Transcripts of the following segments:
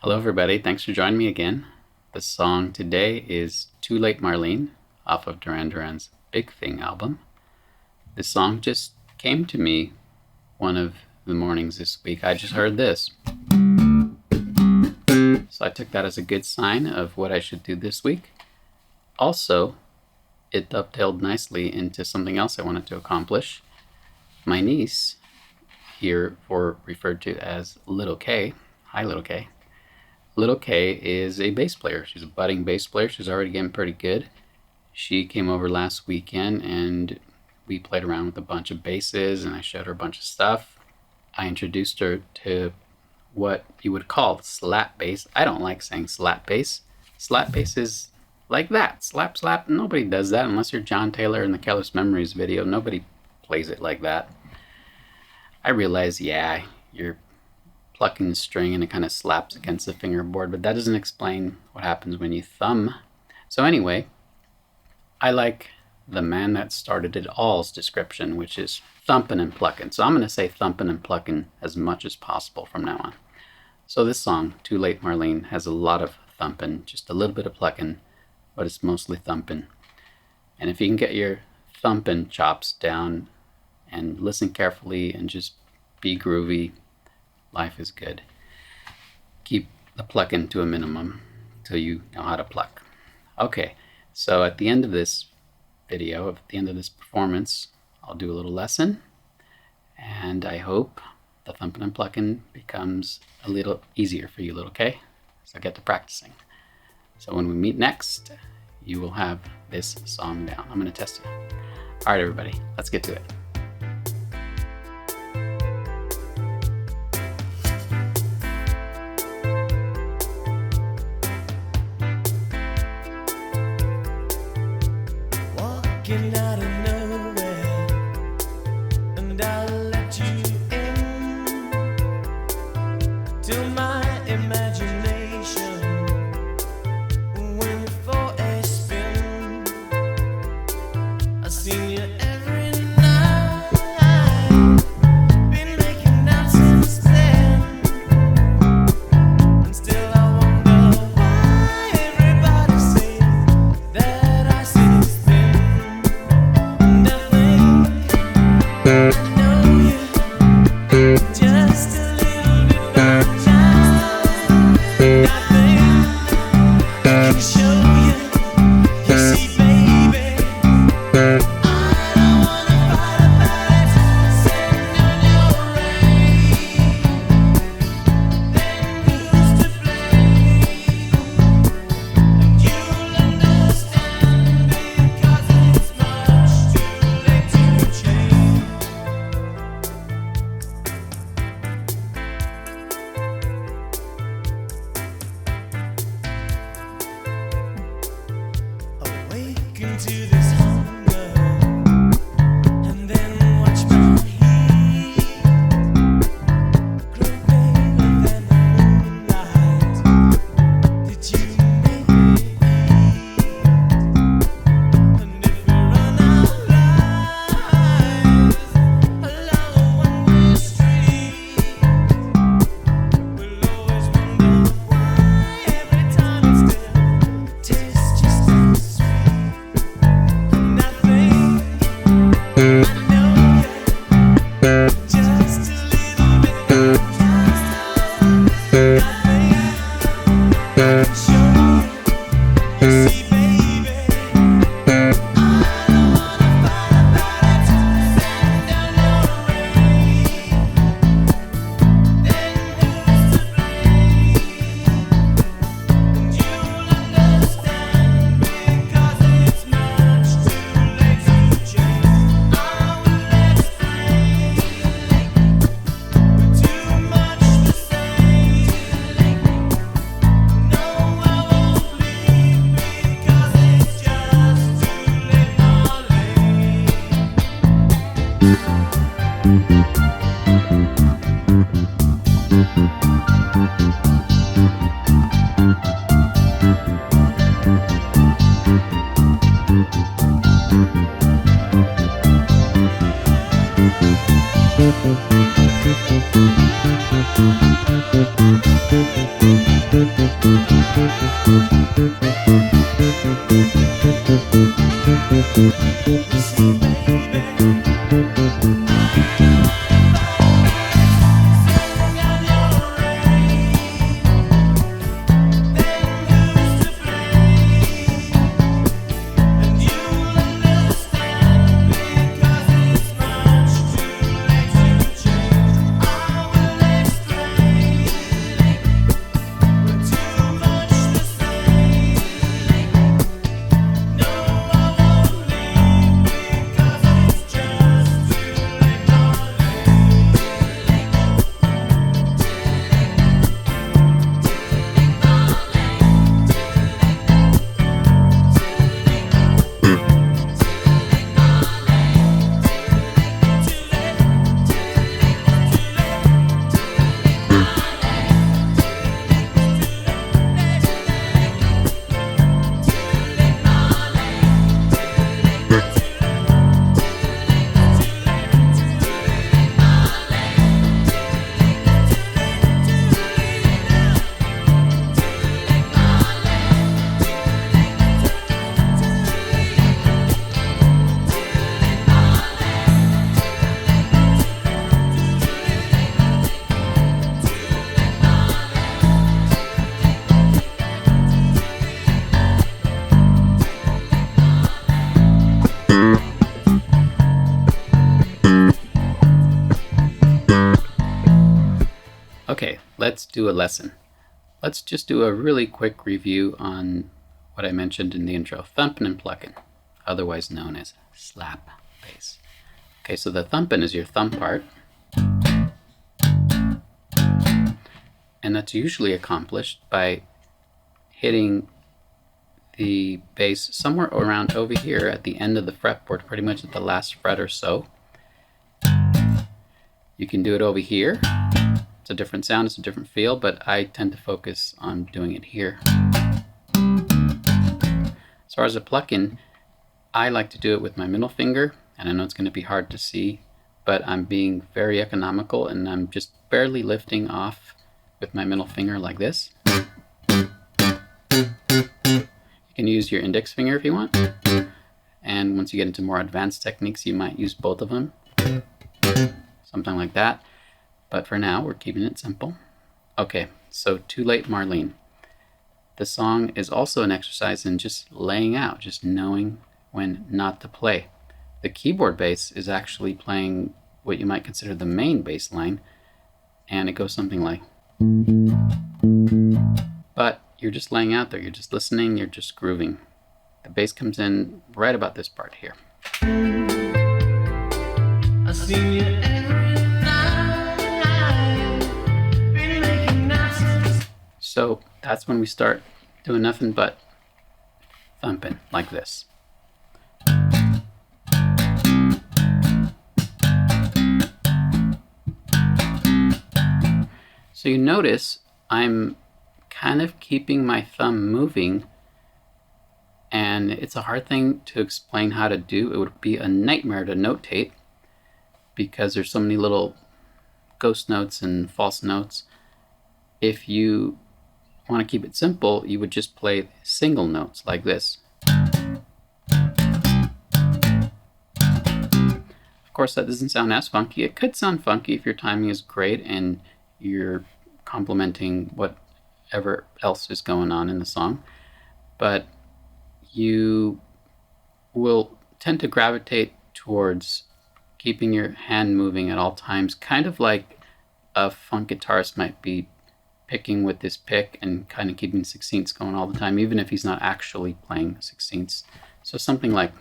Hello everybody, thanks for joining me again. The song today is Too Late Marlene off of Duran Duran's Big Thing album. This song just came to me one of the mornings this week. I just heard this. So I took that as a good sign of what I should do this week. Also, it dovetailed nicely into something else I wanted to accomplish. My niece, here referred to as Little K, hi Little K. Little K is a bass player. She's a budding bass player. She's already getting pretty good. She came over last weekend and we played around with a bunch of basses and I showed her a bunch of stuff. I introduced her to what you would call slap bass. I don't like saying slap bass. Slap bass is like that. Slap, slap. Nobody does that unless you're John Taylor in the Careless Memories video. Nobody plays it like that. I realize, yeah, you're plucking the string and it kind of slaps against the fingerboard, but that doesn't explain what happens when you thumb. So anyway, I like the man that started it all's description, which is thumping and plucking. So I'm going to say thumping and plucking as much as possible from now on. So this song, Too Late Marlene, has a lot of thumping, just a little bit of plucking, but it's mostly thumping. And if you can get your thumping chops down and listen carefully and just be groovy, life is good. Keep the plucking to a minimum till you know how to pluck. Okay, so at the end of this video, at the end of this performance, I'll do a little lesson, and I hope the thumping and plucking becomes a little easier for you, Little K, so get to practicing. So when we meet next, you will have this song down. I'm going to test you. All right, everybody, let's get to it. Walking out of nowhere, and I'll let you in to my imagination. Went for a spin. I've seen you every night, been making out since then, and still I wonder why everybody says that I seem thin. let's do a lesson. Let's just do a really quick review on what I mentioned in the intro, thumping and plucking, otherwise known as slap bass. Okay, so the thumping is your thumb part, and that's usually accomplished by hitting the bass somewhere around over here at the end of the fretboard, pretty much at the last fret or so. You can do it over here. It's a different sound, it's a different feel, but I tend to focus on doing it here. As far as the plucking, I like to do it with my middle finger, and I know it's going to be hard to see, but I'm being very economical and I'm just barely lifting off with my middle finger like this. You can use your index finger if you want, and once you get into more advanced techniques you might use both of them, something like that, but for now we're keeping it simple. Okay, so to Late Marlene. The song is also an exercise in just laying out, just knowing when not to play. The keyboard bass is actually playing what you might consider the main bass line, and it goes something like, but you're just laying out there, you're just listening, you're just grooving. The bass comes in right about this part here. I seen you every night, been making nonsense. So that's when we start doing nothing but thumping like this. So you notice I'm kind of keeping my thumb moving, and it's a hard thing to explain how to do. It would be a nightmare to notate because there's so many little ghost notes and false notes. If you want to keep it simple, you would just play single notes like this. Of course, that doesn't sound as funky. It could sound funky if your timing is great and you're complementing whatever else is going on in the song, but you will tend to gravitate towards keeping your hand moving at all times, kind of like a funk guitarist might be picking with this pick and kind of keeping sixteenths going all the time, even if he's not actually playing sixteenths. So something like,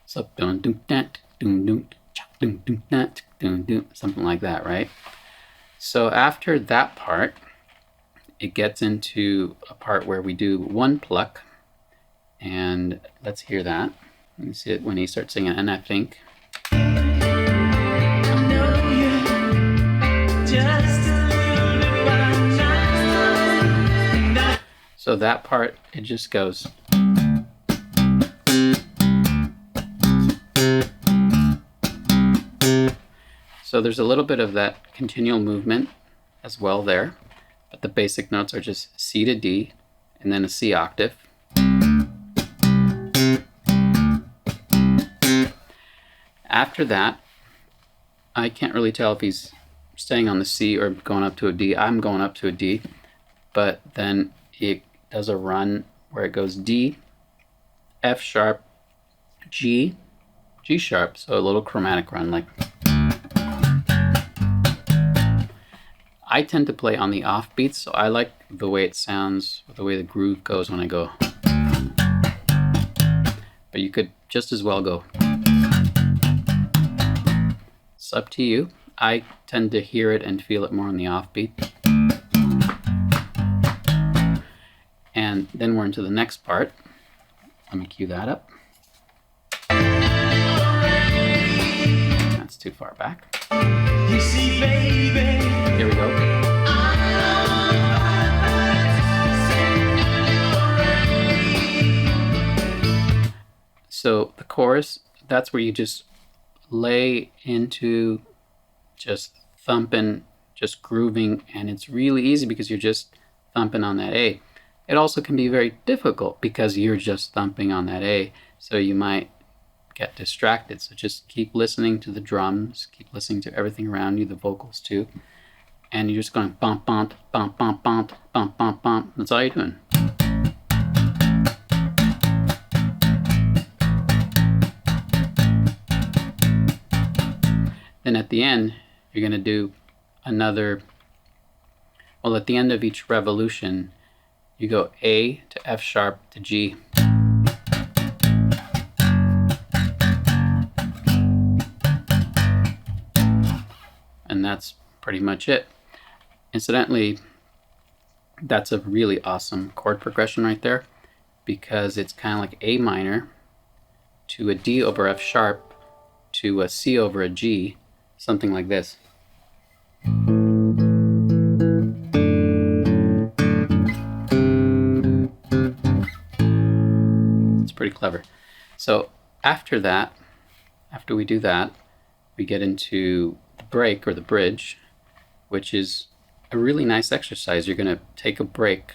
so something like that, right? So after that part, it gets into a part where we do one pluck, and let's hear that. You see it when he starts singing, and I think. So that part, it just goes. So there's a little bit of that continual movement as well there, but the basic notes are just C to D and then a C octave. After that, I can't really tell if he's staying on the C or going up to a D. I'm going up to a D, but then it does a run where it goes D, F sharp, G, G sharp, so a little chromatic run like. I tend to play on the offbeats, so I like the way it sounds, the way the groove goes when I go. But you could just as well go. It's up to you. I tend to hear it and feel it more on the offbeat. And then we're into the next part. Let me cue that up. That's too far back. You see, baby, Here we go. So the chorus, that's where you just lay into just thumping, just grooving, and it's really easy because you're just thumping on that A. It also can be very difficult because you're just thumping on that A, so you might get distracted. So just keep listening to the drums, keep listening to everything around you, the vocals too, and you're just going bump, bump, bump, bump, bump, bump, bump, bump. That's all you're doing. Then at the end, you're going to do another, well, at the end of each revolution, you go A to F sharp to G. And that's pretty much it. Incidentally, that's a really awesome chord progression right there, because it's kind of like A minor to a D over F sharp to a C over a G, something like this. It's pretty clever. So after that, after we do that, we get into the break or the bridge, which is a really nice exercise. You're going to take a break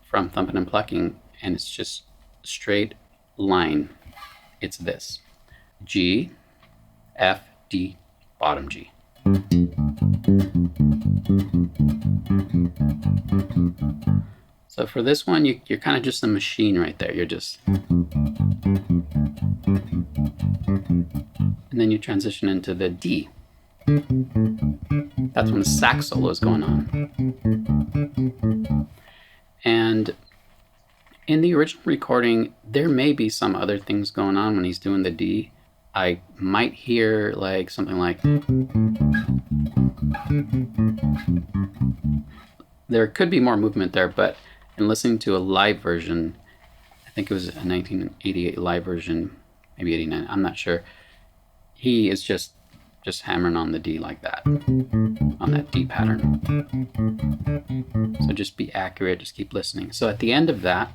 from thumping and plucking, and it's just a straight line. It's this: G, F, D, bottom G. So for this one, you're kind of just a machine right there. You're just, and then you transition into the D. That's when the sax solo is going on. And in the original recording, there may be some other things going on when he's doing the D. I might hear like something like, there could be more movement there, but in listening to a live version, I think it was a 1988 live version, maybe 89, I'm not sure, he is just hammering on the D like that, on that D pattern. So just be accurate, just keep listening. So at the end of that,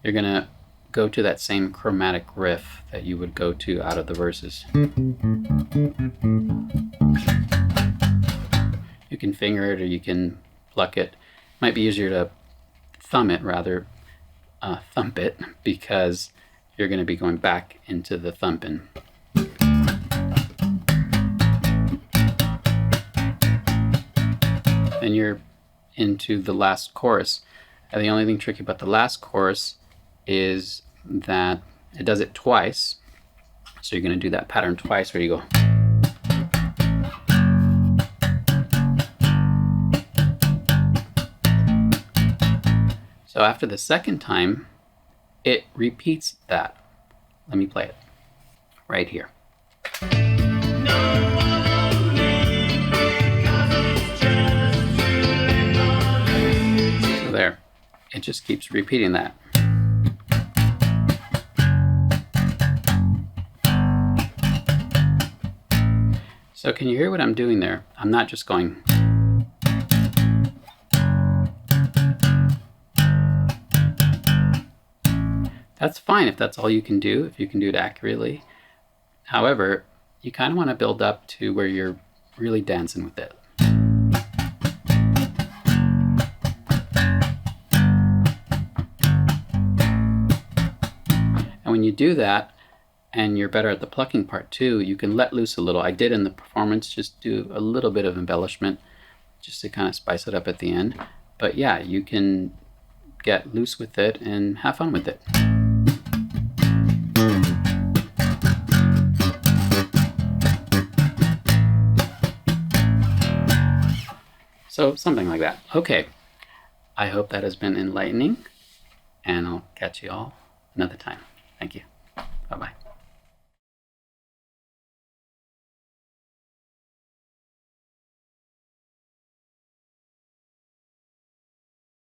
you're gonna go to that same chromatic riff that you would go to out of the verses. You can finger it or you can pluck it. Might be easier to thumb it thump it, because you're gonna be going back into the thumping. Then you're into the last chorus. And the only thing tricky about the last chorus is that it does it twice. So you're going to do that pattern twice where you go. So after the second time, it repeats that. Let me play it right here. So there, it just keeps repeating that. So can you hear what I'm doing there? I'm not just going. That's fine if that's all you can do, if you can do it accurately. However, you kind of want to build up to where you're really dancing with it. And when you do that, and you're better at the plucking part too, you can let loose a little. I did in the performance just do a little bit of embellishment just to kind of spice it up at the end. But yeah, you can get loose with it and have fun with it. So something like that. Okay, I hope that has been enlightening, and I'll catch you all another time. Thank you. Bye-bye.